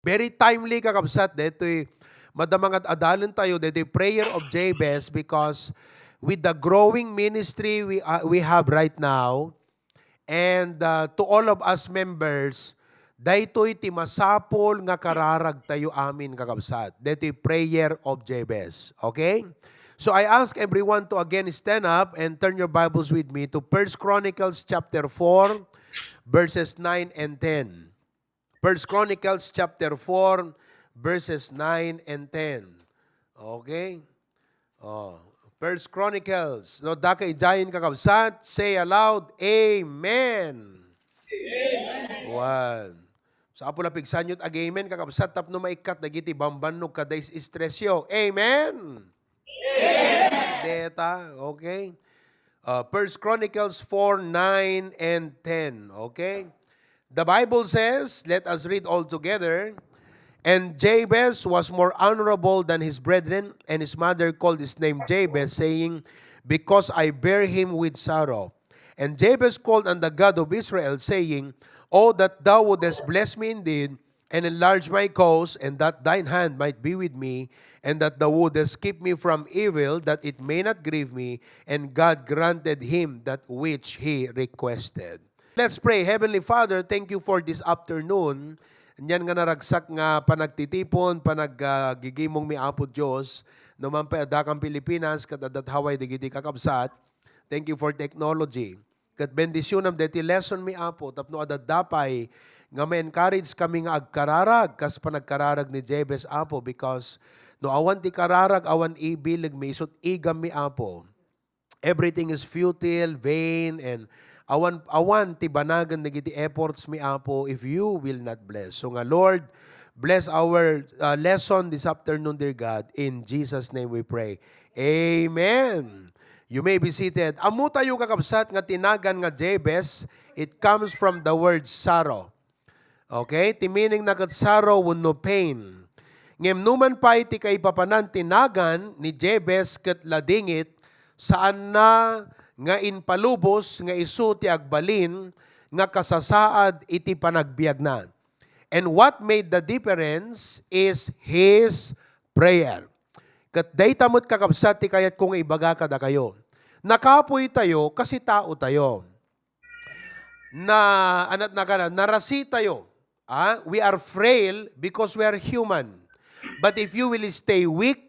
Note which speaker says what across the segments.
Speaker 1: Very timely kakabsat, deto'y madamang at adalan tayo, deto'y prayer of Jabez because with the growing ministry we have right now, and to all of us members, daytoy ti masapol nga kararag tayo amin kakabsat. Daytoy prayer of Jabez. Okay? So I ask everyone to again stand up and turn your Bibles with me to 1 Chronicles chapter 4, verses 9 and 10. 1 Chronicles chapter 4, verses 9 and 10. Okay? Oh. 1 Chronicles. No, daka ijayin kakabsat. Say aloud, Amen. One. Sa apo lapigsan yun, agamen, kakabsat, tapno maikat, nagiti bambanog kadays istresyo. Amen? Amen. Deta, okay? 1 Chronicles 4, 9, and 10, okay? The Bible says, let us read all together, and Jabez was more honorable than his brethren, and his mother called his name Jabez, saying, because I bear him with sorrow. And Jabez called on the God of Israel, saying, oh, that thou wouldest bless me indeed, and enlarge my cause, and that thine hand might be with me, and that thou wouldest keep me from evil, that it may not grieve me. And God granted him that which he requested. Let's pray. Heavenly Father, thank you for this afternoon. Yan nga naragsak nga panagtitipon, panaggigimong mi Apo Diyos, naman pa adakang Pilipinas, kadadat Hawaii, digiti kakabsat. Thank you for technology. Kat bendisyonam deti lesson mi Apo, tapno adadapay, nga ma-encourage kami nga agkararag, kas panagkararag ni Jabez Apo, because no awan ti kararag, awan ibilig mi, isot igam mi Apo. Everything is futile, vain, and awan ti banagan nagiti efforts mi Apo if you will not bless. So nga Lord, bless our lesson this afternoon, dear God. In Jesus' name we pray. Amen. You may be seated. Amo tayo kakabsat nga tinagan nga Jabez, it comes from the word sorrow. Okay? Ti meaning na kat sorrow no pain. Ngem numan pa iti kay papanan tinagan ni Jabez ket ladingit saan na nga inpalubos nga isu ti agbalin nga kasasaad iti panagbiag na. And what made the difference is his prayer. Kat daytamot kakabsat ti kayat kung ibaga kada kayo. Nakapoy tayo kasi tao tayo. Narasi tayo. We are frail because we are human. But if you will stay weak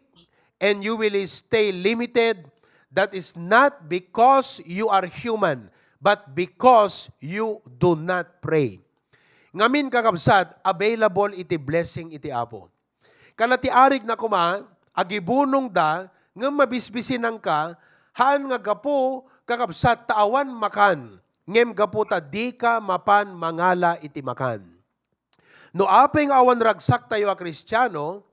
Speaker 1: and you will stay limited, that is not because you are human, but because you do not pray. Ngamin kakabsat, available iti blessing iti Apo. Kalati arig na kuma, agibunong da, nga mabisbisin ang ka, haan nga gapo, kakabsat taawan makan, ngem gapo ta di ka mapan mangala iti makan. No apeng awan ragsak tayo a Kristiyano,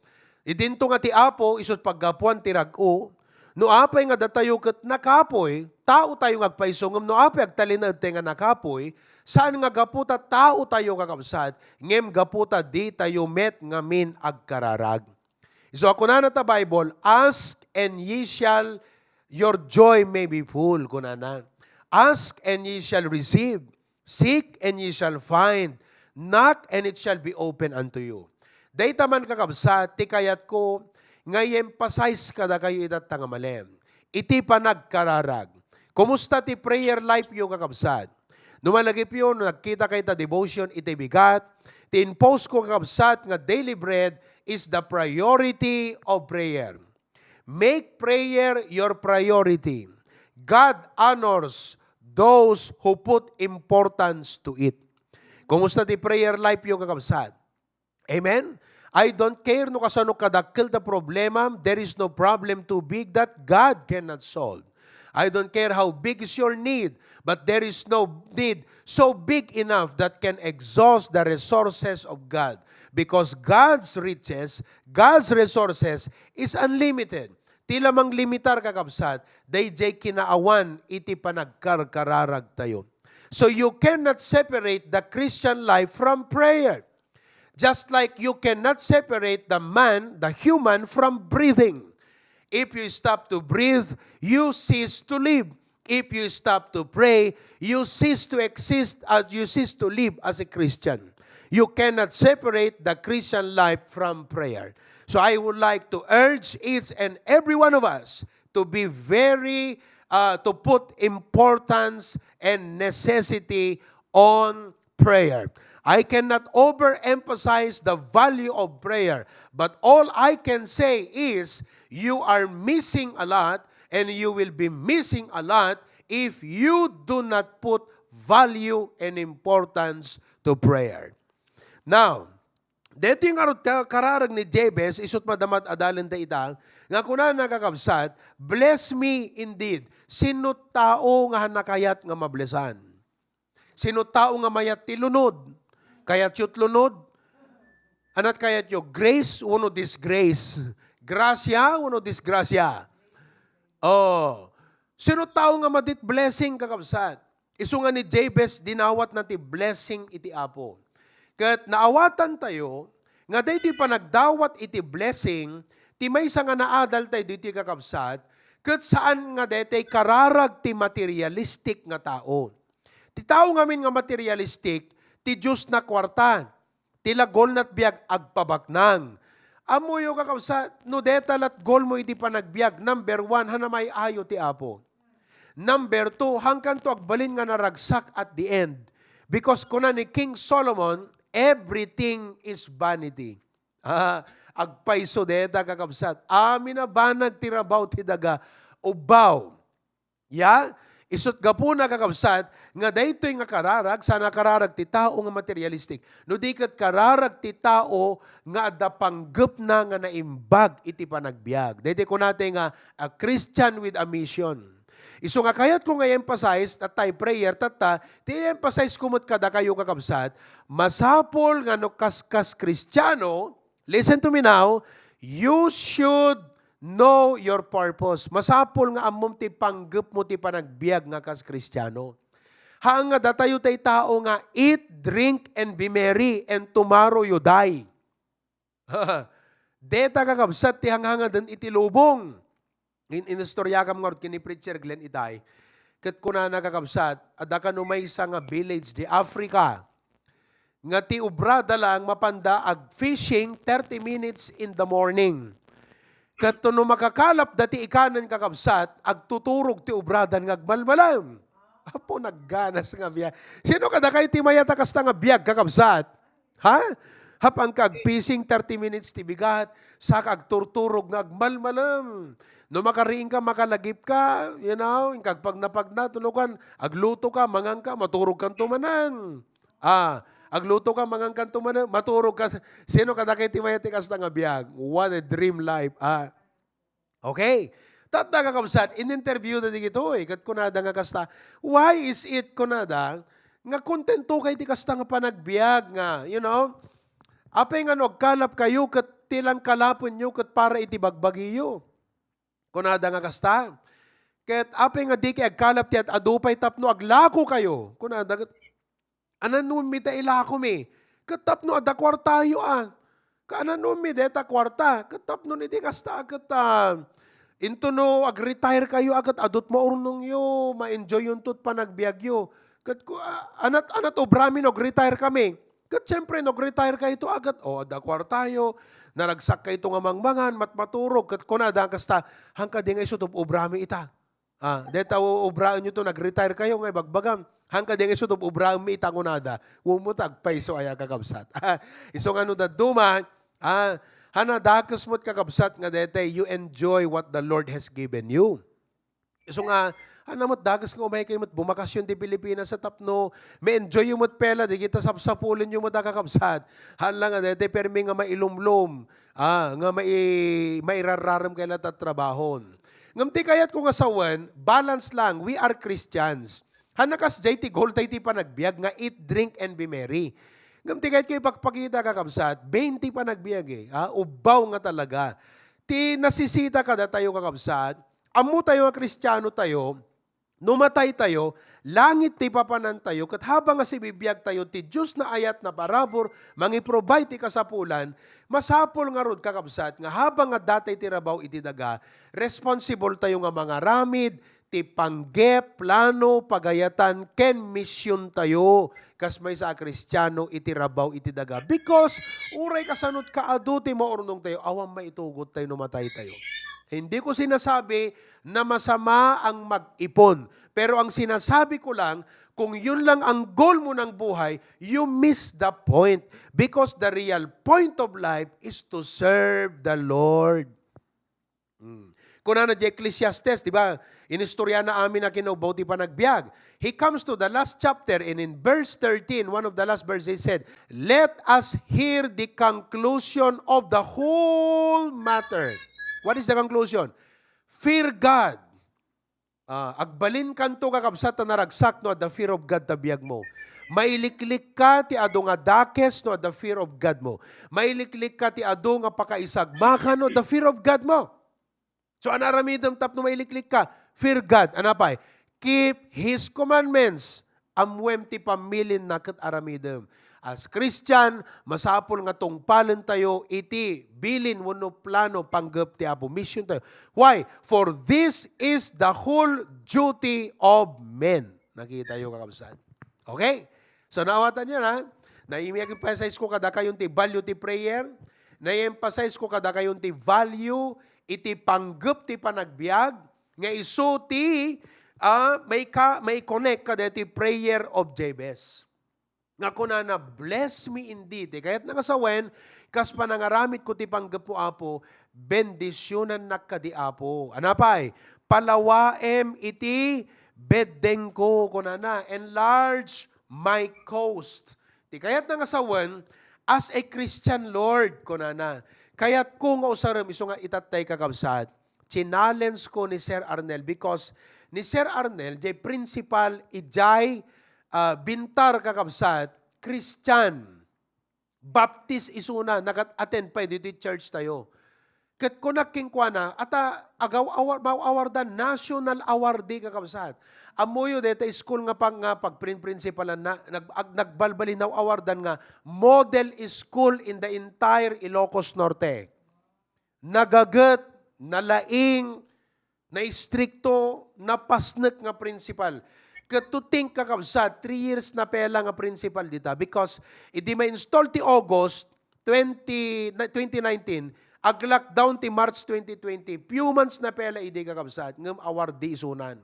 Speaker 1: idinto nga ti Apo, isot paggapuan ti rag-o, no apay nga datayo ket nakapoy, tao tayo ngagpaisongam, no apay agtalinad tayo nga nakapoy, saan nga gaputa tao tayo kakabsat, ngem gaputa di tayo met ngamin agkararag. So ako na ta Bible, ask and ye shall, your joy may be full, kunana. Ask and ye shall receive, seek and ye shall find, knock and it shall be open unto you. Dayta man kakabsat, ti kayat ko, nga i-emphasize kada kayo itat tangamalem. Iti panagkararag. Kumusta ti prayer life yung kakabsat? Numalagip yun, nagkita kayo ta devotion, iti bigat. Ti-impose ko kakabsat nga daily bread is the priority of prayer. Make prayer your priority. God honors those who put importance to it. Kumusta ti prayer life yung kakabsat? Amen? I don't care no kasano kadakkel the problema, there is no problem too big that God cannot solve. I don't care how big is your need, but there is no need so big enough that can exhaust the resources of God. Because God's riches, God's resources is unlimited. Ti lamang limitar kakabsat, dayjay kinaawan iti panagkarkararag tayo. So you cannot separate the Christian life from prayer. Just like you cannot separate the man, the human, from breathing. If you stop to breathe, you cease to live. If you stop to pray, you cease to exist, you cease to live as a Christian. You cannot separate the Christian life from prayer. So I would like to urge each and every one of us to be to put importance and necessity on prayer. I cannot overemphasize the value of prayer, but all I can say is you are missing a lot and you will be missing a lot if you do not put value and importance to prayer. Now, dito yung kararag ni Jabez, isot madamat adalan da ita, nga kuna nakakabsat, bless me indeed. Sino tao nga nakayat nga mablesan? Sino tao nga mayat tilunod? Kayat yut lunod? Anat kayat yo, grace, uno disgrace. Gracia, uno disgracia. Oh, sino tao nga madit blessing kakabsat? Iso nga ni Jabez, dinawat na ti blessing iti apo. Kat naawatan tayo, nga day ti panagdawat iti blessing, ti may nga naadal tayo diti kakabsat, kat saan nga day ti kararag ti materialistic nga tao. Ti tao ngamin nga materialistic, ti Diyos na kwarta, ti lagol na't biag agpabaknang. Amoyo kakabsat, no deta lat gol mo iti panagbiag, number 1, hanamay ayo ti apo. Number 2, hangkan to agbalin nga naragsak at the end. Because kuna ni King Solomon, everything is vanity. Agpaiso deta kakabsat. Amin na ba nagtirabaw ti daga ubaw? Ya? Isot gapo na kakabsat, nga daytoy nga kararag, sana kararag ti tao nga materialistic. No di kat kararag ti tao nga da panggep na nga naimbag iti panagbiag. Daytoy ko natin nga a Christian with a mission. Iso nga kayat ko nga emphasize at tayo prayer tata, ti-emphasize kumot kada kayo kakabsat, masapol nga no kaskas Kristiyano, listen to me now, you should know your purpose. Masapol nga amom ti panggep mo ti panagbiag nga kas Kristiyano. Haang nga datayo tay tao nga eat, drink, and be merry, and tomorrow you die. Deta kakabsat ti hanghanga den iti lubong. Inistorya kam nga kini preacher Glenn Itay, kat kuna nakakabsat, adaka numay sa nga village di Africa, nga ti ubrada lang mapanda ag fishing 30 minutes in the morning. Kat no makakalap dati ikanan kakabsat, ag tuturog ti ubradan nga agmalmalam. Apo nagganas nga biya. Sino kada kayo ti mayata kasta nga biyag kakabsat? Ha? Hapang kag fishing 30 minutes ti bigat, sa kag turturog nga agmalmalam. No makariing ka, makalagip ka, you know, kag pag napagna, agluto ka, mangang ka, maturog kang tumanan. Agluto ka, mangang kang tumanan, maturog ka. Sino kada kay timayati kasta nga biyag? What a dream life. Okay. Tata kakabsat, in-interview na di ito kat kunada nga kasta, why is it kunada, nga kontento kay ti kasta nga panagbiag nga, you know, apay nga nagkalap kayo, kat tilang kalapon nyo, kat para itibagbagi kunada nga kasta. Ket apay nga di kay agkalap ti at adupay tapno aglako kayo. Kunada ananun mi ta ilako mi. Ket tapno ada kwartayo Kaananun mi deta kwarta. Ket tapno ni di kasta ket into no ag-retire kayo agat adot mo urnong yo, ma-enjoy yung tut panagbiag yo. Ket anat obrami retire kami. Ket siyempre retire kayo to agat ada kwartayo. Naragsak kayo itong amangmangan, matmaturog, kat kunada kasta, hangka di nga isutop ubrami ita. Deta ubraan nyo to, nag-retire kayo ngay bagbagam. Hangka di nga isutop ubrami ita kunada. Umutag paiso ay kakabsat. Iso nga no da duma, hanadakas mo't kakabsat nga deta, you enjoy what the Lord has given you. Iso nga, hanamot dagas nga umay kayo mo't bumakasyon di Pilipinas sa tapno, may enjoy yung mo't pela, di kita sapsapulin yung mo't kakabsat. Hala nga dete, permi nga mailumlum, nga mairararam kayo lahat at trabahon. Ngamti kayat ko nga sawan, balance lang, we are Christians. Hanakas jay ti goal tayo ti panagbiag nga eat, drink, and be merry. Ngamti kayat kayo pagpakita kakabsat, 20 panagbiag ubaw nga talaga. Ti nasisita ka da tayo kakabsat, amo tayo nga Kristiyano tayo, numatay tayo, langit ti papanan tayo, kat habang nga si bibiyag tayo, ti Diyos na ayat na parabor, mangi-provide ti kasapulan, masapol nga rod kakabsat, nga habang nga datay ti rabaw iti daga, responsible tayo nga mga ramid, ti panggep, plano, pagayatan, ken mission tayo, kas may sa Kristiyano iti rabaw iti daga. Because, uray kasanot kaado ti maurnong tayo, awang maitugot tayo, numatay tayo. Hindi ko sinasabi na masama ang mag-ipon. Pero ang sinasabi ko lang, kung yun lang ang goal mo ng buhay, you miss the point. Because the real point of life is to serve the Lord. Kung ano, Ecclesiastes, di ba? Inistorya na amin na kinubaw, di pa nagbiag. He comes to the last chapter and in verse 13, one of the last verses, he said, let us hear the conclusion of the whole matter. What is the conclusion? Fear God. Agbalin kanto kakabsat na naragsak no at the fear of God tabiyag mo. Mailiklik ka ti ado nga dakes no at the fear of God mo. Mailiklik ka ti ado nga pakaisagmakan no the fear of God mo. So anaramidam tap no mailiklik ka, fear God. Anapay? Keep His commandments. Amwem ti pamilin na kat aramidam. As Christian, masapol nga tungpalan tayo, iti bilin wano plano panggap ti Apo. Mission tayo. Why? For this is the whole duty of men. Nakita yung kakabsat. Okay? So naawatan niya na, na-emphasize ko kada kayon ti value ti prayer, na-emphasize ko kada kayon ti value, iti panggap ti panagbiag, nga iso ti may connect kada ti prayer of Jabez. Nga kuna na, bless me indeed. Kaya't nangasawen, kas panangaramit ko ti panggapo apo, bendisyonan nakadi apo. Anapay? Palawaem iti beddeng ko, kuna na, enlarge my coast. Kaya't nangasawen, as a Christian Lord, kuna na. Kaya't kung usaram, iso nga itatay kakabsat, challenge ko ni Sir Arnel because ni Sir Arnel, jay principal, ijay, bintar kakabsat, Christian, Baptist isuna, nagat-attend pa dito church tayo. Kat kunaking kwa na, ata awardan, national awardee kakabsat. Amoyo dito school nga pag-principalan na, nagbalbalin na awardan nga, model school in the entire Ilocos Norte. Nagagat, nalaing, na istrikto, napasnek nga principal. Katuting kakabsat, 3 years na pela nga principal dita because hindi ma-install ti August 2019, ag-lockdown ti March 2020, few months na pela hindi kakabsat, ngam awardee isunan.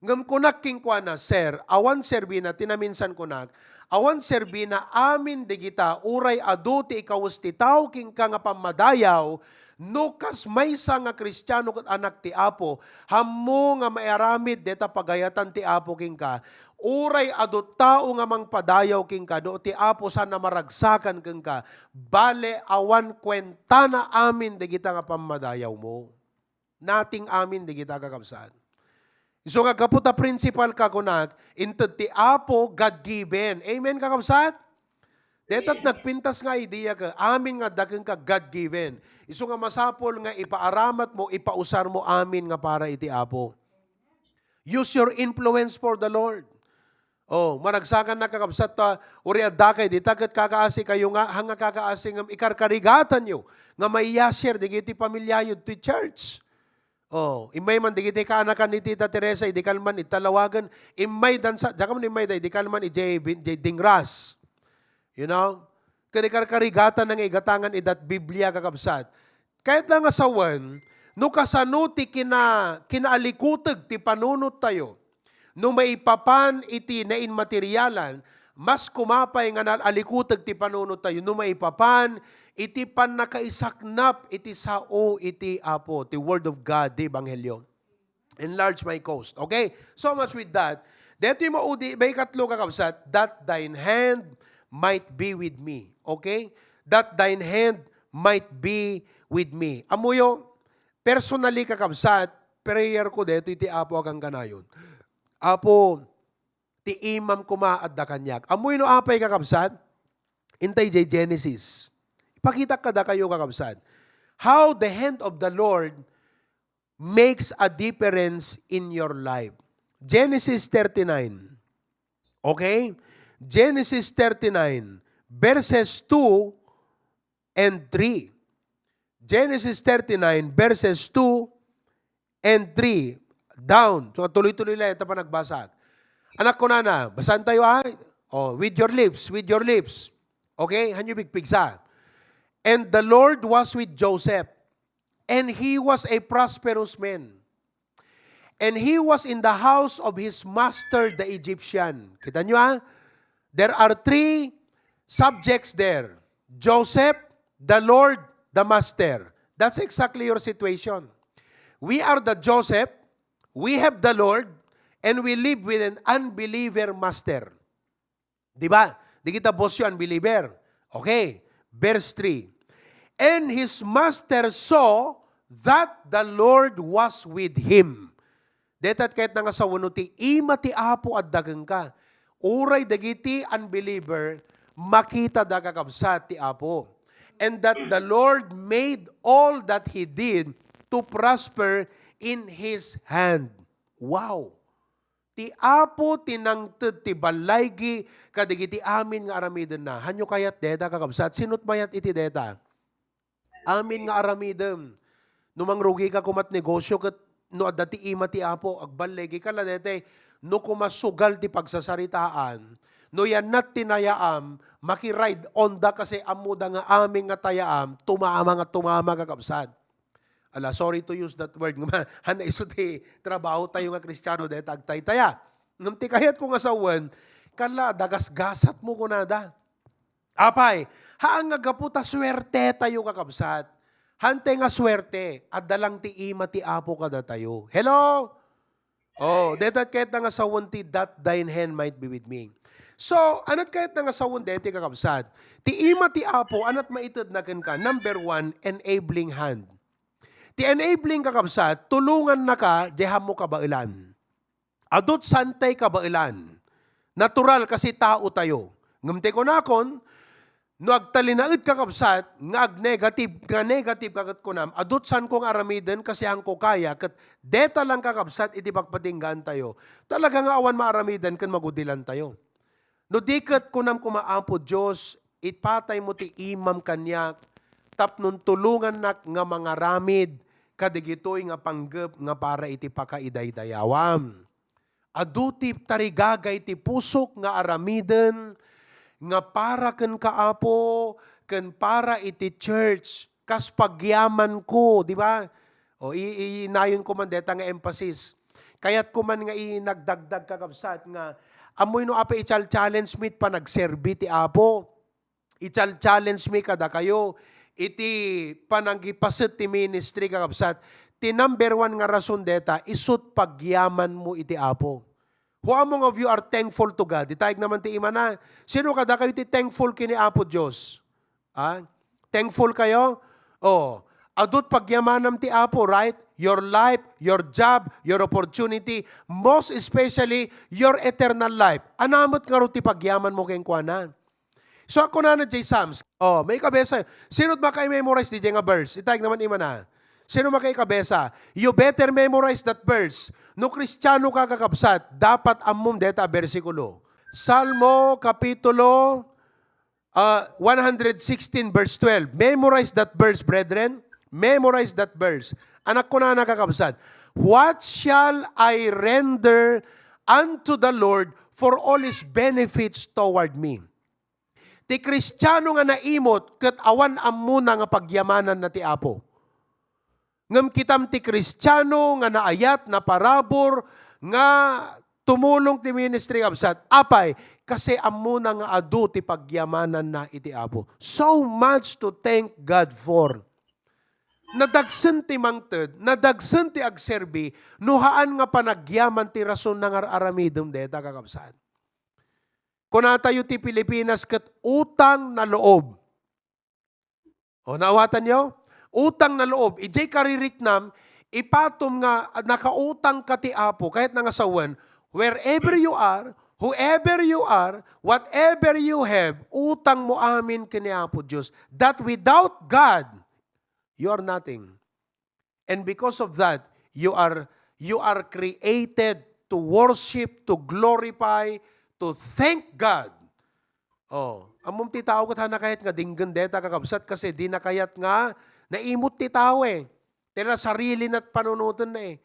Speaker 1: Ngam kunak king kwa na, sir, awan serbina, tinaminsan kunak, awan serbina, amin digita, uray adu ti ikawas ti tao king ka nga pamadayaw, no kas maysa nga Kristiyano kat anak ti Apo, hamo nga maiaramid deta pagayatan ti Apo king ka, uray adu tao nga mang padayaw king ka, do ti Apo sana maragsakan king ka, bale awan kwenta na amin digita nga pamadayaw mo. Nating amin digita kakabsat. So nga kaputa principal ka kunak, inted ti Apo God-given. Amen kakabsat? Detat nagpintas nga idea ka, amin nga dagang ka God-given. Iso nga masapol nga ipaaramat mo, ipausar mo amin nga para iti Apo. Use your influence for the Lord. Oh, maragsakan na kakabsat ta, uri adakay, di tagat kakaasi kayo nga, hanga kakaasi nga ikarkarigatan nyo, nga may yasir, di iti pamilya yun to church. Oh, imay man, di iti kaanakan ni Tita Teresa, di kalman italawagan, imay dansa, daka man imay di kalman ijay dingras. You know? Kanikarkarigatan ng igatangan idat Biblia kakabsat. Kahit lang asawan, no kasano ti kinaalikutag ti panunot tayo, no maipapan iti nain materialan, mas kumapay nga naalikutag ti panunot tayo, no maipapan iti pan nakaisaknap iti sao iti Apo, ti Word of God, di Ebanghelyo. Enlarge my coast. Okay? So much with that. Dito yung maudi, may katlo kakabsat, that thine hand might be with me. Okay? That thine hand might be with me. Amuyo, personally kakabsat, prayer ko dito, iti Apo agang kanayon. Apo, ti imam kumaadda kanyak. Amuyo no apay kakabsat, intay jay Genesis. Ipakita kada kayo kakabsat. How the hand of the Lord makes a difference in your life. Genesis 39. Okay? Genesis 39, verses 2 and 3. Genesis 39, verses 2 and 3. Down. So tuloy-tuloy lang. Ito pa nagbasa. Anak ko na, basahan tayo with your lips, with your lips. Okay? Hanyo bigpigsa. And the Lord was with Joseph, and he was a prosperous man. And he was in the house of his master, the Egyptian. Kita nyo There are three subjects there. Joseph, the Lord, the master. That's exactly your situation. We are the Joseph, we have the Lord, and we live with an unbeliever master. Diba? Di kita boss yung unbeliever. Okay. Verse 3. And his master saw that the Lord was with him. Detat kahit nga sa wanuti, imati apo at dagang ka. Uray dagiti unbeliever, makita da kakabsat ti apo. And that the Lord made all that he did to prosper in his hand. Wow! Ti apo tinangted ti balaygi kadigiti amin nga aramiden na. Hanyo kayat deta kakabsat. Sinot mayat iti deta? Amin nga aramiden. Numang rugi ka kumat negosyo kat no adati ima ti apo agbalegi ka la dete no kumasugal ti pagsasaritaan. No yan nat tinayaam makiride onda kasi amuda nga aming nga tayaam tumama kakabsat. Ala, sorry to use that word. Hana iso ti trabaho tayo nga Kristiyano dahil tagtay-taya. Ngam ti kayat ko nga sawan, kala, dagas-gasat mo kunada. Apay, haang nga gaputa swerte tayo kakabsat. Hante nga swerte, at dalang ti ima ti apo kada tayo. Hello? Oh, detat kahit nga sawan ti that thine hand might be with me. So, anat kahit nga sawan deti kakabsat. Ti ima ti apo, anat maitid na ka, number 1, enabling hand. Ti enabling kakabsat, tulungan na ka, deham mo kabailan. Adot santay kabailan. Natural kasi tao tayo. Ngamte ko nakon, no agtalinaid kakabsat, nga ag-negative, kagat ko nam, adot san kong aramiden kasi ang ko kaya, kat deta lang kakabsat, iti pagpatinggan tayo. Talaga nga awan maaramiden kan magudilan tayo. No dikat ko nam kumaampo Diyos, ipatay mo ti imam kanyak, tapnon tulungan nak nga mga ramid, kadigitoy nga panggap nga para iti pakaiday-dayawam. Aduti tarigagay ti pusok nga aramiden, nga para ken kaapo, ken para iti church, kas pagyaman ko, di ba? O inayon ko man deta nga emphasis. Kayat ko man nga inagdagdag kakabsat nga, amoy no apa ichal-challenge meet pa nagserbi ti apo. Ichal-challenge me kada kayo, iti pananggipasit ti ministry kakabsat, ti number 1 nga rason deta, isut pagyaman mo iti apo. Who among of you are thankful to God? Itayag naman ti ima na. Sino kada kayo ti thankful kini apo Diyos? Thankful kayo? Adut pagyamanam ti apo, right? Your life, your job, your opportunity, most especially your eternal life. Anamot nga ro ti pagyaman mo kayong kuana. So ako na J. Psalms. May kabesa. Sino ba kayo memorize di nga verse? Itayag naman ima na. Sino ba kayo kabesa? You better memorize that verse. No Kristiyano ka kakabsat, dapat amum deta versikulo. Salmo Kapitulo 116 verse 12. Memorize that verse, brethren. Memorize that verse. Anak ko na nakakabsat. What shall I render unto the Lord for all His benefits toward me? Ti Kristiyano nga naimot, kat awan amuna nga pagyamanan na ti apo. Ngam kitam ti Kristiyano nga naayat, na parabor, nga tumulong ti ministry absat. Apay, kasi amuna nga adu ti pagyamanan na iti apo. So much to thank God for. Nadagsen ti mangted, nadagsen ti agserbi, nuhaan nga panagyaman ti rason ng aramidom deta kakabsat. Kuna tayo ti Pilipinas kat utang na loob. Naawatan nyo? Utang na loob. Ijay kaririknam, ipatom nga nakautang ka ti apo, kahit nangasawan, wherever you are, whoever you are, whatever you have, utang mo amin kini apo Diyos. That without God, you are nothing. And because of that, You are created to worship, to glorify, to thank God. Oh, amom ti tao kat na kahit nga dinggan deta kakabsat kasi di na kayat nga naimot ti tao eh. Tila sarili na't panunutan na eh.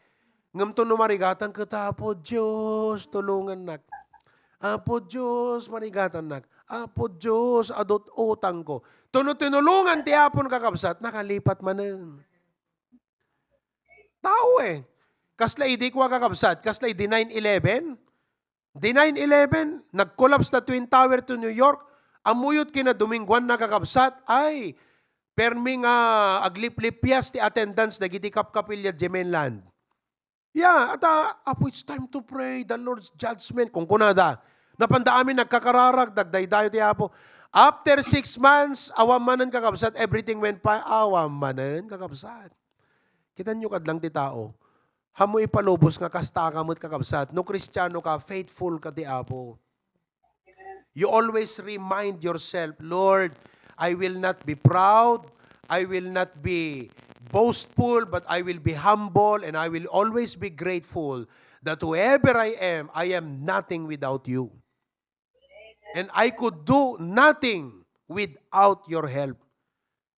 Speaker 1: Ngam to numarigatan kita, Apo Diyos, tulungan nak. Apo Diyos, marigatan nak. Apo Diyos, adot utang ko. Tinulungan ti Apon kakabsat, nakalipat manen. Tao eh. Kasla di ko kakabsat, kasla di 9/11. Di 9/11, nag-collapse na Twin Tower to New York, amuyot kina Domingguan na kakabsat, ay, perming aglip-lipyas ti attendance na giti kapkapilya di mainland. Yeah, Apo, it's time to pray, the Lord's judgment. Kung kunada, napandaamin nagkakararag, dagdaydayo ti Apo. After 6 months, awam manan kakabsat, everything went by, awam manan kakabsat. Kita nyo kadlang ti tao. Hamo ipalubos nga kasta ka mo't kakabsat. No Kristiyano ka, faithful ka ti Apo. You always remind yourself, Lord, I will not be proud, I will not be boastful, but I will be humble, and I will always be grateful that whoever I am nothing without you. And I could do nothing without your help.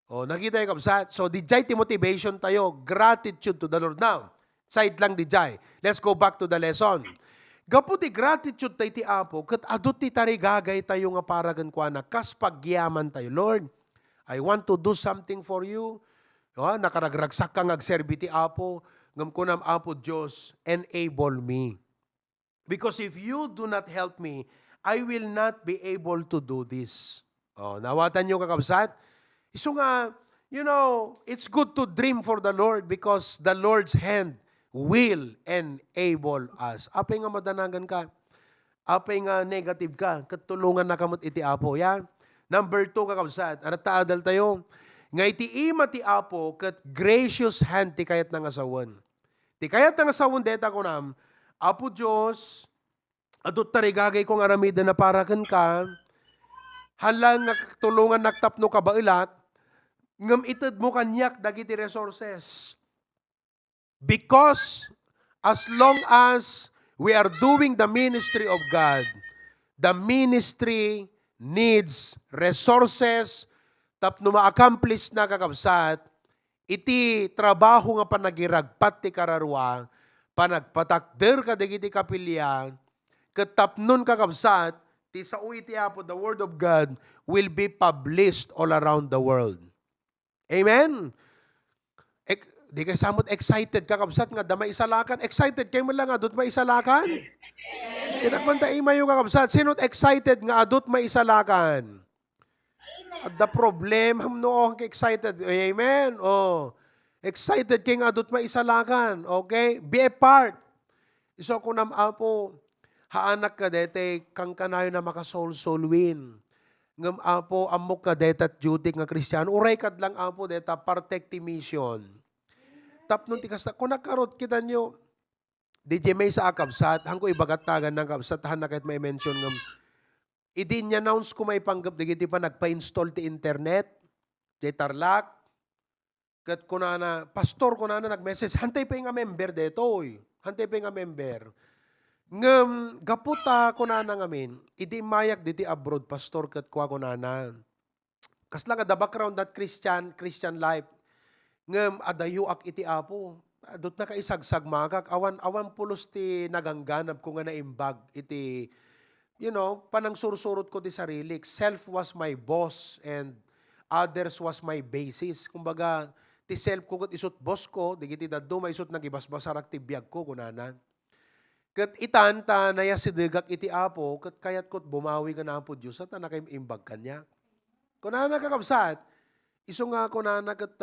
Speaker 1: Oh, nakita yung kapsat. So, dijay ti motivation tayo, gratitude to the Lord. Now, side lang dijay. Let's go back to the lesson. Gaputi gratitude tayo ti Apo, kat adot ti tarigagay tayo nga paragan kwa na, kas pagyaman tayo. Lord, I want to do something for you. Nakaragragsak kang agserbi ti Apo, ngam ko nam Apo Diyos, enable me. Because if you do not help me, I will not be able to do this. Oh, nawatan nyo kakabsat? So nga, it's good to dream for the Lord because the Lord's hand will enable us. Apay nga madanagan ka, apay nga negative ka, katulungan na kamot iti Apo. Yeah? Number 2 kakabsat, taadal tayo, nga iti ima ti Apo, kat gracious hand ti kayat ng asawan. Ti kayat ng asawan deta ko nam, Apo Diyos, adot tarigagay kong aramida na parakan ka, halang tulungan naktapno ka ba ilat, ngam itad mo kanyak dagiti resources. Because as long as we are doing the ministry of God, the ministry needs resources, tapno ma-accomplish na kakabsat, iti trabaho nga panagiragpat ti kararwa, panagpatakder ka dagiti kapilya, katapnon kakabsat, ti sa uiti Apo, the Word of God will be published all around the world. Amen? Di kayo samot excited kakabsat nga damay isalakan. Excited kayo mo lang adot may isalakan? Itakmanta ima yung kakabsat. Sino't excited nga adot may isalakan? At the problem, hamno ang excited. Amen? Oh. Excited kayo nga adot may isalakan. Okay? Be a part. Iso ko nam Apo, haanak ka dete, kang kanayo na maka-soul win. Ngam Apo, amok ka deta duty nga Kristiyano. Uray kad lang Apo deta, partek ti mission. Tapnon ti kasta, kung nakarot kita nyo, DJ may sa akabsat, hangko ibagatagan ng kabsat, na kahit may mention ngam, i-announce ko may panggap, digiti pa nagpa-install ti internet, di tarlak, kat kunana, pastor kunana nag-message, hantay pa yung member deto, hantay pa yung member. Ngam, gaputa kunana ngamin, idi mayak diti abroad, pastor kat kwa kunana. Kasla nga the background that Christian life, ngam adayo ak iti Apo, adot na kaisagsag makak, awan pulos ti nagangganap ko nga naimbag, iti, panang sursurot ko ti sarili. Self was my boss and others was my basis. Kumbaga, ti self ko kat isot boss ko, digiti daddo maisot nagibasbasarak ti biyag ko, kunana. Kat itanta na yasidegak iti Apo, kat kayat kot bumawi ka na po Diyos, at na kayo imbag kanya. Kunana kakabsat, iso nga kunana kat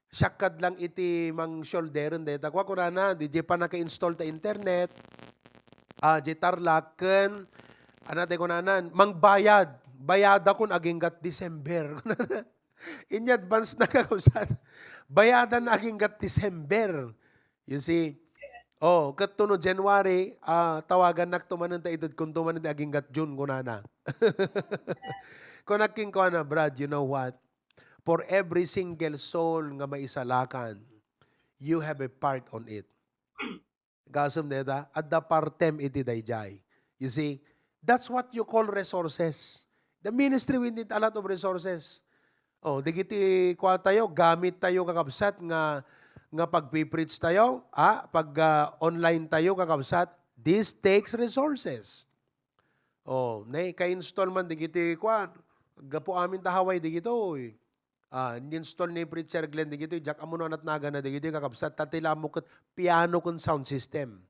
Speaker 1: syakad lang iti mang shoulderon deta. Kwa kunana, di pa naka-install ta internet, di tarlaken, anate kunanan, mangbayad, bayada kun aginggat December. In advance na kakabsat, bayadan na aginggat December. You see, katuno January, tawagan nak tumanan ta edad kung tumanan ta aginggat June kunana. Kunaking ko na, Brad, you know what? For every single soul nga maisalakan, you have a part on it. Gasam deta, at the partem iti dayjay. You see, that's what you call resources. The ministry will need a lot of resources. Oh, digiti kwa tayo, gamit tayo kakabsat nga pagpipreach tayo, pag online tayo kakabsat, this takes resources. Oh, nay ka-install man digiti kwa, gapo amin tahaway digito. Ni-install ni preacher Glenn digito, jak amuno at naga na digito kakabsat, tatila mo kat piano kun sound system.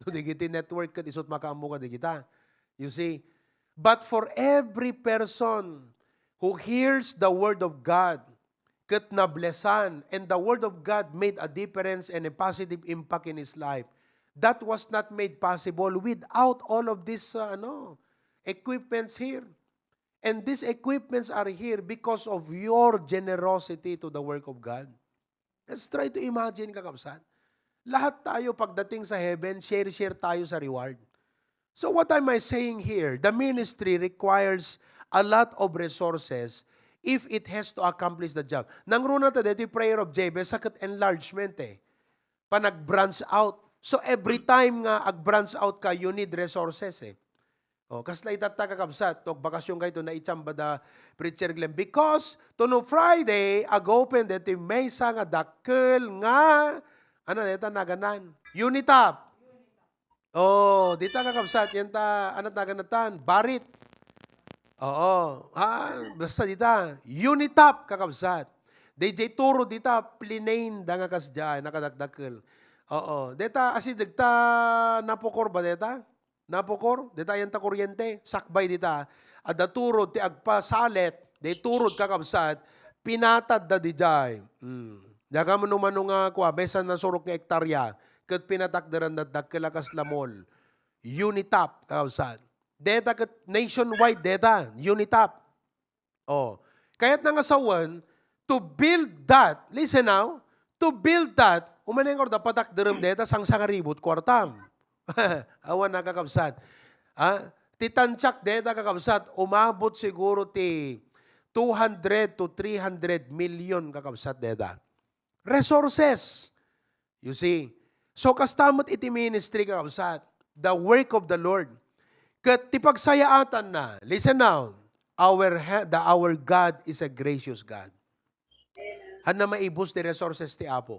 Speaker 1: Digiti network kat isot makaamu ka digita. You see, but for every person who hears the word of God, kat nablesan, and the word of God made a difference and a positive impact in his life, that was not made possible without all of these equipments here. And these equipments are here because of your generosity to the work of God. Let's try to imagine, kakabsat. Lahat tayo pagdating sa heaven, share tayo sa reward. So what am I saying here? The ministry requires a lot of resources if it has to accomplish the job. Nangruna ta dito yung prayer of Jabez, sakit enlargement Panag-branch out. So every time nga ag-branch out ka, you need resources kas na itatakakabsat, tok bakasyon kayo na ichamba da preacher Glenn. Because to no Friday, ag-open dito yung mesa nga dakkel nga, dito naganan? Unitap. Dito kakabsat, yan ta, naganatan? Barit. Basta dita, Unitap kakabsat. DJ turo dita, plinain da nga kasdya, nakadakdakkel. Dita, dagta napokor ba dita? Napokor? Dita yan ta kuryente, sakbay dita. Ada turod, ti agpasalet, di turod kakabsat, pinatad da dijay. Daga mo naman nga kuha, besan na surok ng ektarya, kat pinatakdaran na dakkilakas lamol. Unitap kakabsat. Deta kat nationwide deta, Unitap. Kaya't nangasawan, to build that, listen now, to build that, umaneng or dapatak derem deta sang sangaribot kwartam. Awan na kakabsat. Titantsak deta kakabsat, umabot siguro ti 200 to 300 million kakabsat deta. Resources. You see. So kastamot iti ministry kakabsat. The work of the Lord. Kat tipagsayaatan na, listen now, our God is a gracious God. Na maibos ti resources ti Apo.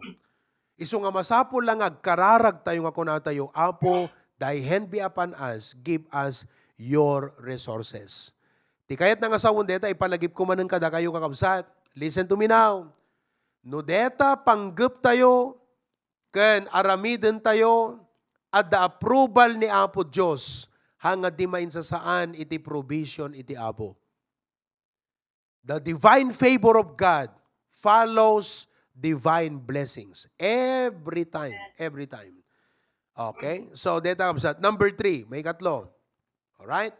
Speaker 1: Isu nga masapo lang agkararag tayo nga kuna tayo, Apo, thy hand be upon us, give us your resources. Ti kayat nga sawon deta, ipalagip ko man ng kada kayo kakabsat. Listen to me now. No deta, panggap tayo, ken aramiden tayo, at the approval ni Apo Diyos, hangad di main sa saan iti provision iti Apo. The divine favor of God follows divine blessings. Every time. Every time. Okay? So, deta kabsat. Number 3, may katlo. Alright?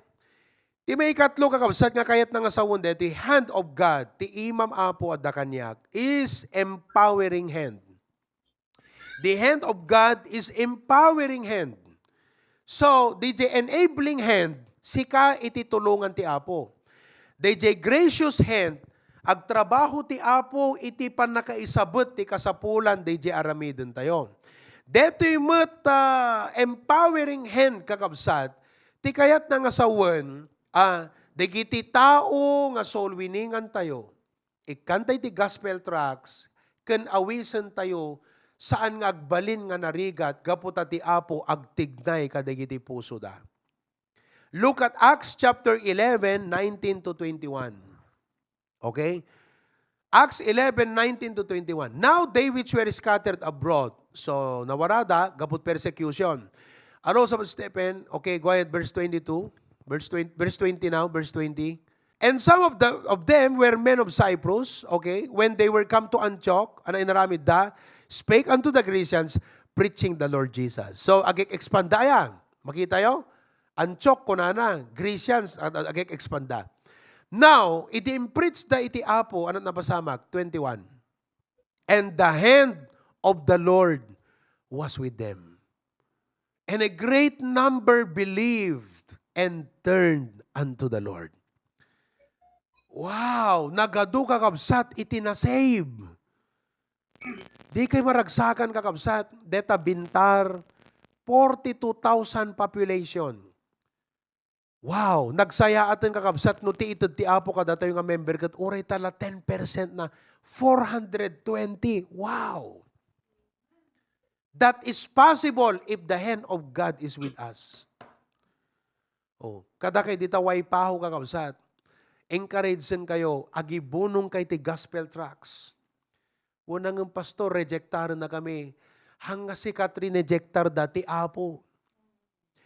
Speaker 1: Ti may katlo kakabsat nga kayat nga sawon dito, hand of God, ti imam Apo at da kanyak, is empowering hand. The hand of God is empowering hand. So, DJ enabling hand, sika iti tulungan ti Apo. DJ gracious hand, agtrabaho ti Apo, iti panakaisabot ti kasapulan, DJ aramiden tayo. Deto'y empowering hand kakabsat, ti kayat nga sawen, digiti tao nga soul winningan tayo, ikantay ti gospel tracks, ken awisan tayo, saan nga agbalin nga narigat, gaputa ti Apo, agtignay kadagiti puso da. Look at Acts chapter 11, 19 to 21. Okay? Acts 11, 19 to 21. Now they which were scattered abroad. So, nawarada, gaput persecution. Arose of Stephen, okay, go ahead, verse 22. Verse 20 now, verse 20. And some of them were men of Cyprus, okay, when they were come to Antioch, inaramid da, spake unto the Grecians, preaching the Lord Jesus. So, agik-expanda yan. Makita yo? Antioch kunana, Grecians, agik-expanda. Now, iti impreach da iti Apo, anong napasamak? 21. And the hand of the Lord was with them. And a great number believed and turned unto the Lord. Wow! Nagadu kakabsat iti na-save. Di kay maragsakan kakabsat. Deta Bintar, 42,000 population. Wow, nagsaya atin kakabsat no ti itid ti apo kada tayo nga member kat uray tala 10% na 420. Wow. That is possible if the hand of God is with us. Oh, kada kay dita way paho kakabsat. Encouragein kayo, agibunong kay ti gospel tracts. Unang ng pastor, rejectar na kami. Hanga si Catherine rejectar dati apo.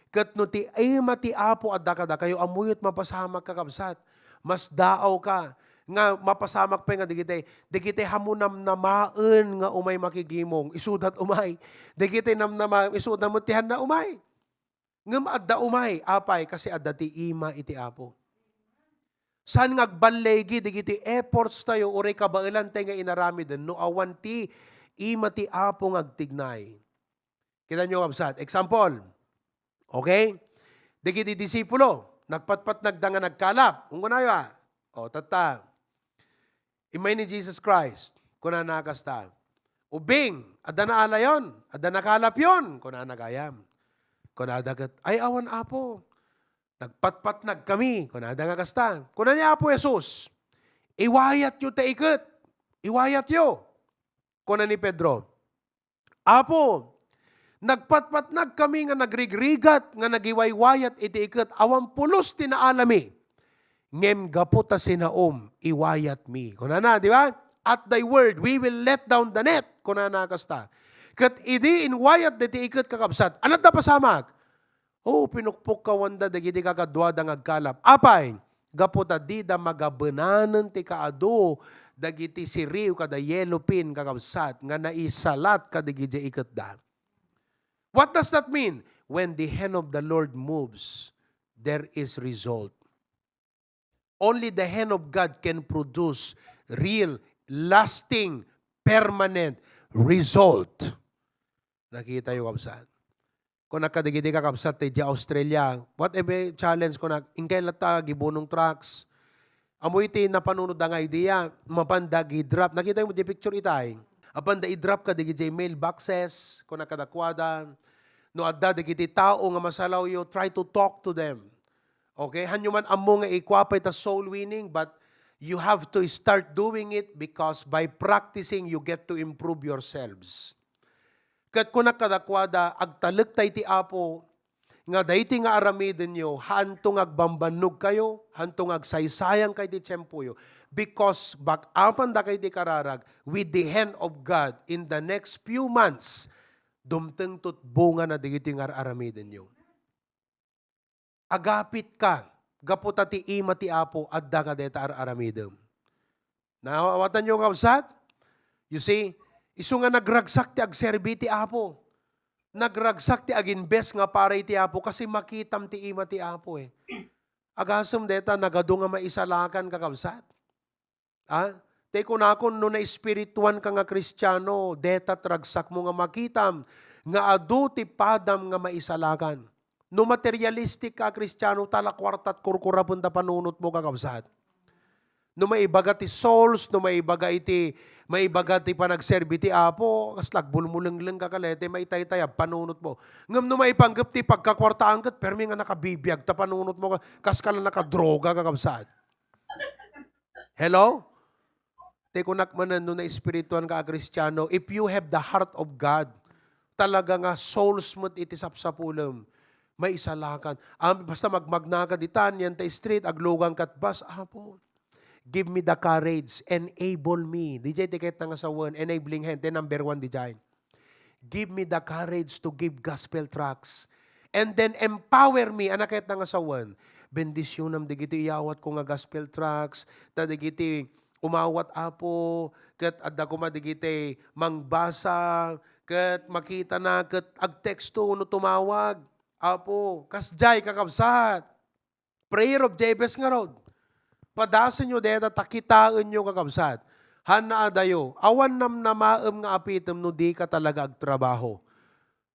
Speaker 1: Kat no ti ay mati apo at dakada kayo amuyot mapasamak kakabsat. Mas daaw ka. Nga mapasamak pa nga digitay hamunam na maan nga umay makigimong. Isudat umay. Digitay namnama isudat mo tihan na umay. Ngam adda umay. Apay kasi adda ti ima iti apo. San ngagbalegi digiti efforts tayo uri kabailan tayo nga inaramid no awan ti ima ti apo ngagtignay. Kita nyo kabsat. Example. Okay? Digiti disipulo, nagpatpat nagdanga nagkalap. Kung kunayo o tata, imay ni Jesus Christ, kuna nakasta. Ubing, ada na ala yon, ada nakalap yon, kuna nagayam. Kuna dagat, ay awan apo. Nagpatpat nagkami, kuna ada nga kasta. Kuna niya apo Jesus, iwayat yu taikot, iwayat yu. Kuna ni Pedro, apo, nagpatpat kami nga nagrigrigat, nga nagiwaywayat iti ikat, awang pulos tinaalami. Ngem gaputa sinaom, iwayat mi. Kuna na, di ba? At thy word, we will let down the net. Kuna na kasta. Kat idi inwayat diti ikat kakabsat. Anat na pasamag? Oh, pinukpok ka wanda, dagiti kakadwada ngagkalap. Apay, gaputa di da magabenanan ti kaado, dagiti siriw kada yellow pin kakabsat, nga naisalat kadigiti ikat da. What does that mean? When the hand of the Lord moves, there is result. Only the hand of God can produce real, lasting, permanent result. Nakita yung kapsat. Kung nakadigidi ka kapsat di Australia, whatever challenge ko na, ingkay lata, gibunong trucks, amoy iti napanunod ang idea, mapandag i-drop. Nakita yung di picture itay. Apan da i-drop ka digiti mailboxes, kung nakadakwada, no adda digiti tao nga masalaw yo, try to talk to them. Okay? Hanyo man amo nga ikwapay ta soul winning, but you have to start doing it because by practicing, you get to improve yourselves. Kat kung nakadakwada, agtalag tay ti apo, nga dayti nga aramidin nyo, hantong agbambanog kayo, hantong agsaysayang kay ti tiyempo yo. Because bakapan da kay ti kararag, with the hand of God, in the next few months, dumteng tut bunga na dayti nga aramidin nyo. Agapit ka, gaputa ti ima ti apo, adda ka deta aramidin. Nawawatan nyo kapsat? You see, iso nga nagragsak ti agserbi ti apo. Nagragsak ti aginbes nga paray ti apo kasi makitam ti ima ti apo eh. Agasam deta nagado nga maisalakan kakabsat. Te kunakon no na espirituan ka nga Kristiyano, deta tragsak mo nga makitam nga adu ti padam nga maisalakan. No materialistic ka Kristiyano, tala kwartat kurkura punta panunot mo kakabsat. No maibaga ti souls, no maibaga ti panagserbi ti apo, kaslag bulmuleng-leng kakalete, maitay-tayab, panunot mo. Ngam no maipanggap ti pagkakwartaan kat, permi nga nakabibiyag, ta panunot mo, kas ka lang nakadroga kakabsat. Hello? Te kunakmanan no na espirituan ka Kristiyano, if you have the heart of God, talaga nga souls mo iti sapsapulam, may isalakan. Basta magmagnaka ditan, yan ta street, aglugang katbas, apo. Give me the courage, enable me. DJ tiket na nga sa one, enabling hand, number 1 DJ. Give me the courage to give gospel tracts. And then empower me, anakit na nga sa one. Bendisyonam, digiti iyawat ko nga gospel tracts, ta digiti umawat apo, kat adda ko madigiti mangbasa, kat makita na, kat agteksto no tumawag, apo, kasjay kakabsat. Prayer of Jabez nga rod. Padasan nyo deta, takitaan nyo kakabsat. Hana adayo, awan nam namaam nga apitem no di ka talaga agtrabaho.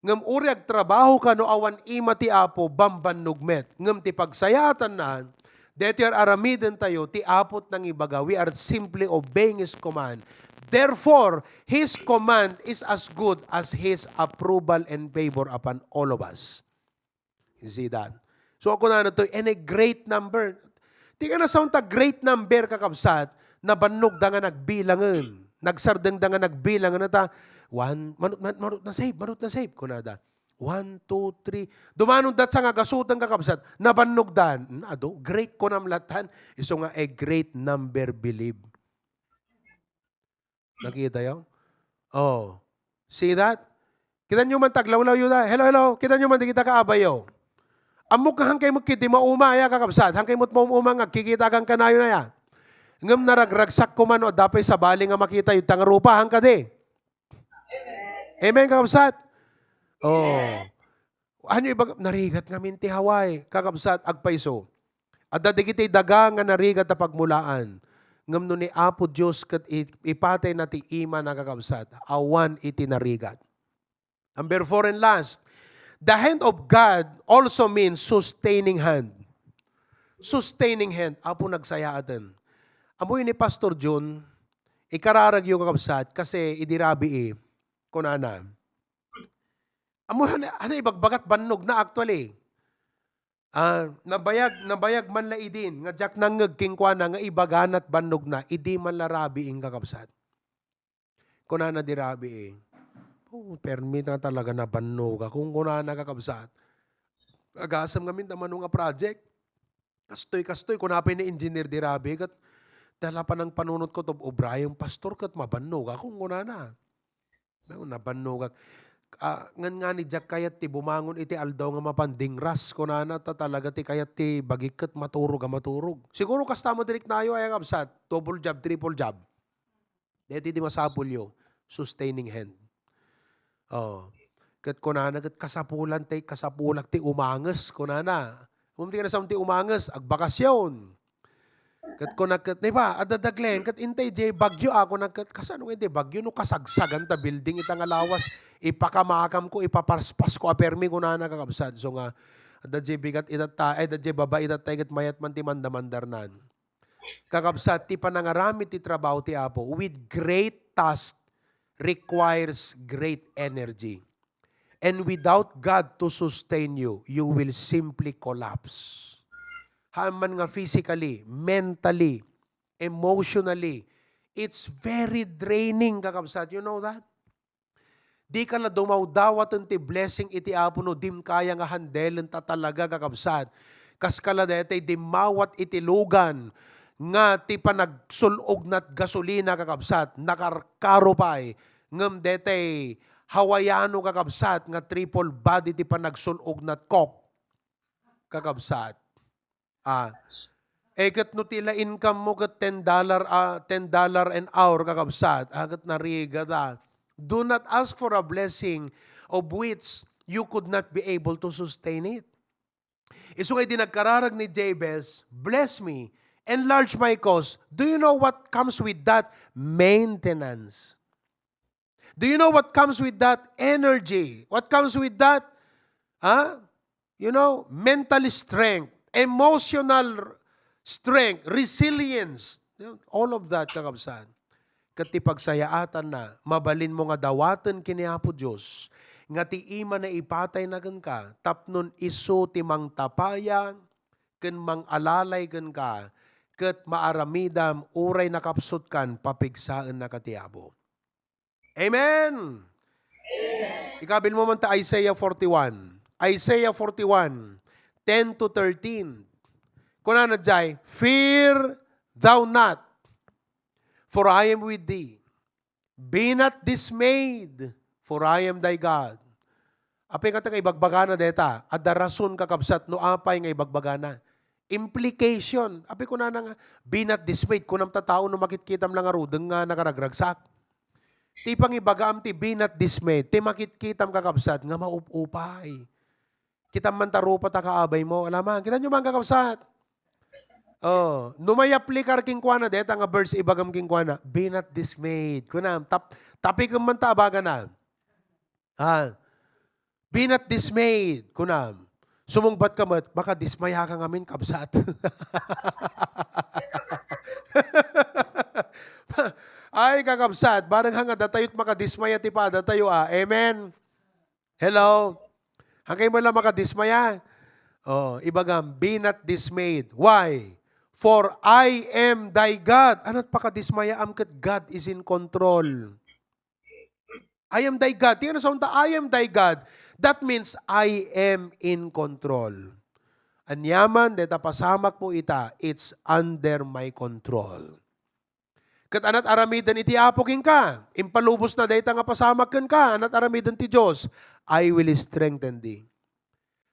Speaker 1: Ngam uri agtrabaho ka no awan imati apo, bamban nugmet. Ngam ti pagsayatan na, deti aramiden tayo, ti apot ng ibaga, we are simply obeying His command. Therefore, His command is as good as His approval and favor upon all of us. You see that? So ako na ito, and a great number. Di ka na sa unta great number kakabsat, na banog da nga nagbilangan. Nagsardang da nga nagbilangan na ta. Marot na save. Kunada. 1, 2, 3. Dumanong dat sa nga gasutang kakabsat, na banog dan. Ado, great ko namlatan. Iso nga a great number believe. Nakita yun? Oh. See that? Kita nyo man taglawlaw yun na. Hello. Kita nyo man di kita kaabayo. Amok ka hangkay mo kiti maumaya kakabsat. Hangkay mo't maumang kikita kang kanayo na yan. Ngam naragragsak ko man o dapay sa bali nga makita yung tangarupa hangka di. Amen kakabsat? Oh. Ano iba? Narigat nga minti Hawaii. Kakabsat agpaiso. At dadigitay daga nga narigat na pagmulaan. Ngam no ni Apo Diyos kat ipatay na ti ima na kakabsat. Awan iti narigat. Number 4 and last. The hand of God also means sustaining hand. Sustaining hand. Apo nagsaya atin. Amoy ni Pastor John, ikararag yung kakabsat kasi idirabi kunana. Amoy ano ibagbagat bannog na actually. Nabayag man la idin, nga jak nangag kingkwana nga ibaganat bannog na, idi man larabi ing kakabsat. Kunana dirabi permit na talaga na bannog kung kunana kakabsat. Agasam ngamin naman nga project. Kastoy, kunapin ni engineer dirabi kat dala pa ng panunot ko to O'Brien pastor kat mabannog kung kunana. Nabannog ngan nga ni Jack kayat ti bumangon iti aldaw nga mapanding ras kunana ta talaga ti kayat ti bagikat maturog. Siguro kasta mo direct nayo ay kabsat, double job, triple job. Deti di masapul yo, sustaining hand. Oh. Kat kunana kat kasapulak ti umanges kunana. Umti ka na sa ti umanges, agbakasyon. Kat kunakat, di ba, adadaglen, kat intay jay bagyo ako, kasano hindi bagyo, no kasagsagan ta building itang alawas, ipakamakam ko, ipaparspas ko, apermi ko na nakakabsad. So nga, adadjay bigat itatay, adadjay baba itatay, kat mayat man ti mandamandarnan. Kakabsad, ti panangarami ti trabaho ti Apo, with great task, requires great energy. And without God to sustain you, you will simply collapse. Haman nga physically, mentally, emotionally, it's very draining, kakabsat. You know that? Di ka na dumawdawat ti blessing iti Apo no, dim kaya nga handelen ta talaga, kakabsat. Kas kala detay dimawat iti lugan, nga ti panagsulog nat gasolina, kakabsat, nakarkaro pa'y, ngam detay Hawaiano kakabsat, nga triple body ti panagsulog nat kok, kakabsat. Kat no tila income mo kat $10 an hour kakabsat, agat nariga da. Do not ask for a blessing of which you could not be able to sustain it. Iso ngay dinagkararag ni Jabez, bless me, enlarge my cause. Do you know what comes with that? Maintenance. Do you know what comes with that? Energy. What comes with that? Mental strength, emotional strength, resilience. All of that, kakabsan. Katipagsayaatan na, mabalin mo nga dawatan kini Apo Diyos, nga ti ima na ipatay na gan ka, tapnon iso ti mang tapaya, ken mang alalay gan ka, ket maaramidam, uray nakapsot kan, papigsaan na katiabo. Amen! Ikabil mo man ta Isaiah 41. Isaiah 41, 10 to 13. Kunana jay, fear thou not, for I am with thee. Be not dismayed, for I am thy God. Apay nga nga ibagbagana deta, at darason kakabsat no apay nga ibagbagana. Implication. Apay ko na nga, be not dismayed. Kunam tatao no makitkitam lang arudeng nga nakaragragsak. Ti pang ibagaam ti be not dismayed. Ti makitkitam kakabsat nga maupupay. Kitam man tarupa ta kaabay mo. Alaman, kita nyo man kakabsat. Numayapli king kuana deta nga verse ibagam king kuana. Be not dismayed. Kunam, tapi kang man tabaga na. Be not dismayed. Kunam, sumungbat ka mat, baka dismaya ka ngamin kabsat. Ay, kakabsat, barang hanga datayot makadismaya ti pa, datayo Amen? Hello? Hanggang mo lang makadismaya? Oh, ibagam, be not dismayed. Why? For I am thy God. Ano't pakadismaya kat God is in control. I am thy God. Tingnan sa unta, I am thy God. That means I am in control. Anyaman, deta pasamak po ita, it's under my control. Kat anat aramidan iti apoking ka, impalubos na deta nga pasamak ka, anat aramidan ti Diyos, I will strengthen thee.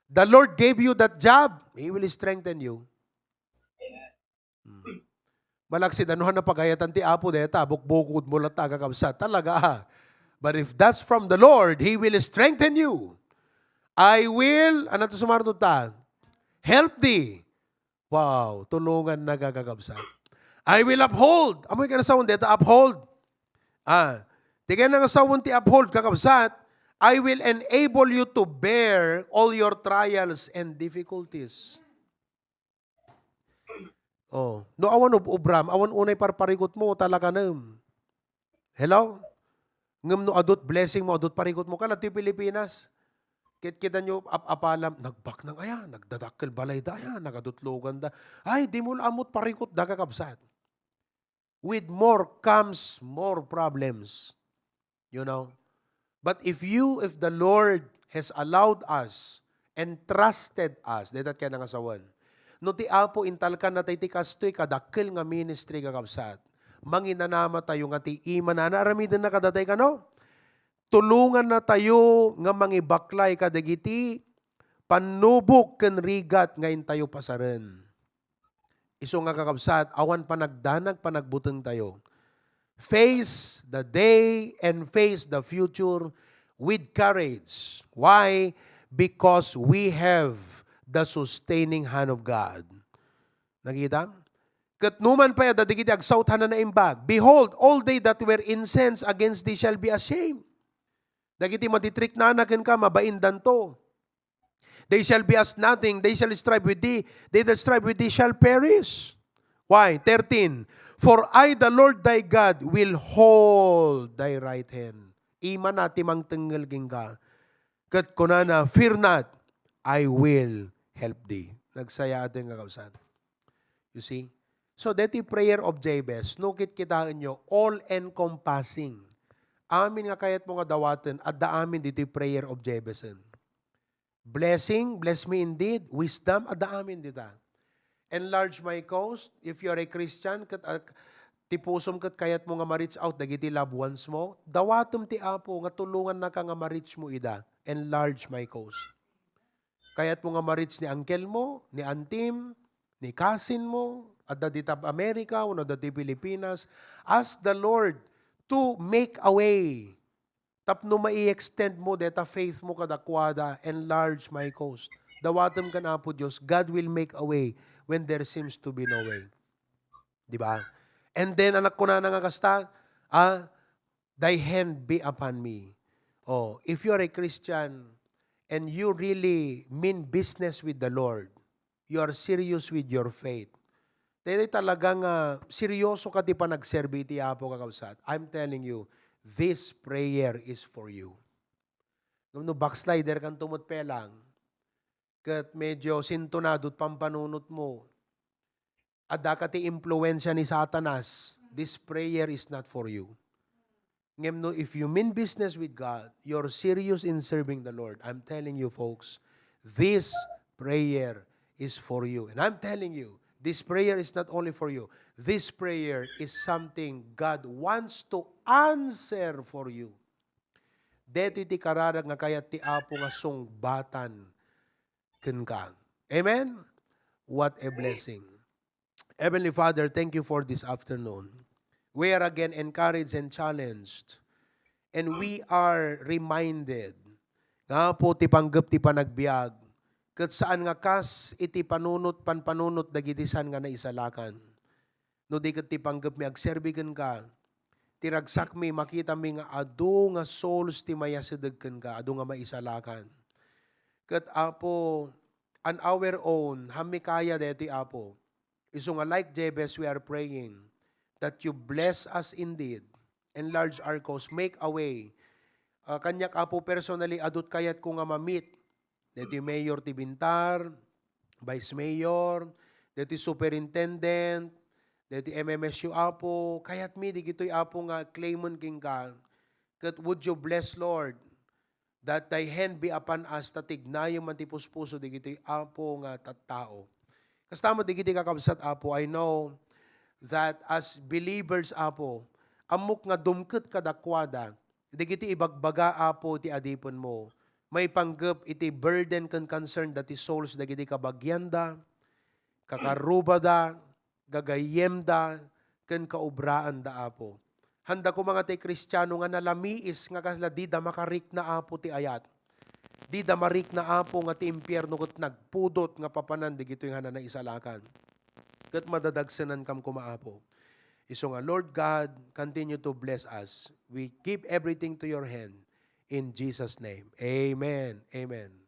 Speaker 1: The Lord gave you that job, He will strengthen you. Malaksid, anuhan na pagayatan ti apo deta, bukbukod mo lang tagakabsat. Talaga. But if that's from the Lord, He will strengthen you. I will, ano to sumarto ta? Help thee. Wow, tulungan na gagagabsat. I will uphold. Amoy ka na sa deta, uphold. Tignan na nga sa ti uphold, kakabsat. I will enable you to bear all your trials and difficulties. Oh, no awan ubram, awan unay parparikot mo talaga nam. Hello? Ngem no adot blessing mo, adot parikot mo kala ti Pilipinas. Kita nyo apalam, nagbak nang aya, nagdadakkel balay da aya, nagadutlogan da. Ay, di mo amot parikot da kakabsat. With more comes more problems. You know? But if the Lord has allowed us and trusted us, dadat kaya nangasawan, no ti apo intal ka na tayo ti kastoy kadakkel nga ministry kakabsat, manginanama tayo nga ti iman na naaramidan na kadatay ka no? Tulungan na tayo nga mangibaklay kadagiti panubok ken rigat ngayon tayo pasaran. Iso nga kakabsat, awan panagdanag panagbuteng tayo. Face the day and face the future with courage. Why? Because we have the sustaining hand of God. Nakita? Kat numan pa yada, digiti agsautan na imbag. Behold, all they that were incensed against thee shall be ashamed. Dagiti matitrik na anakin ka, mabaindan to. They shall be as nothing, they shall strive with thee. They that strive with thee shall perish. Why? 13. For I, the Lord thy God, will hold thy right hand. Ima nati mang tengel ka. Kat kunana, fear not, I will help thee. Nagsaya ating kakausan. You see? So, dito prayer of Jabez, nukit kitaan nyo, all-encompassing. Amin nga kayat mo nga dawatan, at daamin dito prayer of Jabez. Blessing, bless me indeed. Wisdom, at daamin dito. Enlarge my coast. If you are a Christian, tipusom kat kayat mo nga ma-reach out, dagiti loved ones mo, dawatom ti apo, nga tulungan na ka nga ma-reach mo ida. Enlarge my coast. Kayat mo nga ma-reach ni uncle mo, ni antim, ni cousin mo, at dati America, o dati Pilipinas. Ask the Lord to make a way. Tapno mai-extend mo, deta faith mo kadakwada, enlarge my coast. Dawatom ka na po Diyos, God will make a way when there seems to be no way. Di ba? And then, anak ko na nangakasta, thy hand be upon me. Oh, if you are a Christian and you really mean business with the Lord, you are serious with your faith, dahil talagang seryoso ka di pa nagserbi ti Apo kakabsat, I'm telling you, this prayer is for you. No backslider kang tumot pelang, kat medyo sintonado at pampanunot mo, at dakati impluensya ni Satanas, this prayer is not for you. Ngem no, if you mean business with God, you're serious in serving the Lord, I'm telling you folks, this prayer is for you. And I'm telling you, this prayer is not only for you. This prayer is something God wants to answer for you. Dito iti kararag nga kayat ti Apo nga sungbatan ken ka. Amen? What a blessing. Heavenly Father, thank you for this afternoon. We are again encouraged and challenged. And we are reminded nga po ti panggap ti panagbiag kat saan nga kas iti panunot panpanunot dagiti san nga naisalakan. No di kat ti panggap mi agserbigan ka, tiragsak mi makita mi nga adu nga souls ti mayasidagken ka, adu nga maisalakan. Kat Apo, on our own, hami kaya deti Apo. Iso nga like Jabez, we are praying that you bless us indeed enlarge our cause, make a way. Kanyak apo personally, adot kayat ko nga mamit. Dito Mayor Tibintar, Vice Mayor, dito Superintendent, dito MMSU apo, kayat mi, di gito'y apo nga claimon king ka. Kat would you bless, Lord, that thy hand be upon us, tatignayo man ti puspuso, di gito'y apo nga tattao. Kastamo, di gito'y kakabsat apo, I know that as believers apo, amok nga dumket kadakwada, di gito'y ibagbaga apo ti adipon mo, may panggap iti burden kan concern dati souls dagiti kabagyanda, kakarubada, gagayemda, kan kaubraan da apo. Handa ko mga ti Kristiyano nga nalamiis nga kasla di da makarik na apo ti ayat. Di da marik na apo nga ti impyerno ket nagpudot nga papanan di gito yung hana na isalakan. Ket madadagsanan kam kumaapo. Iso nga, Lord God, continue to bless us. We give everything to your hand. In Jesus' name. Amen. Amen.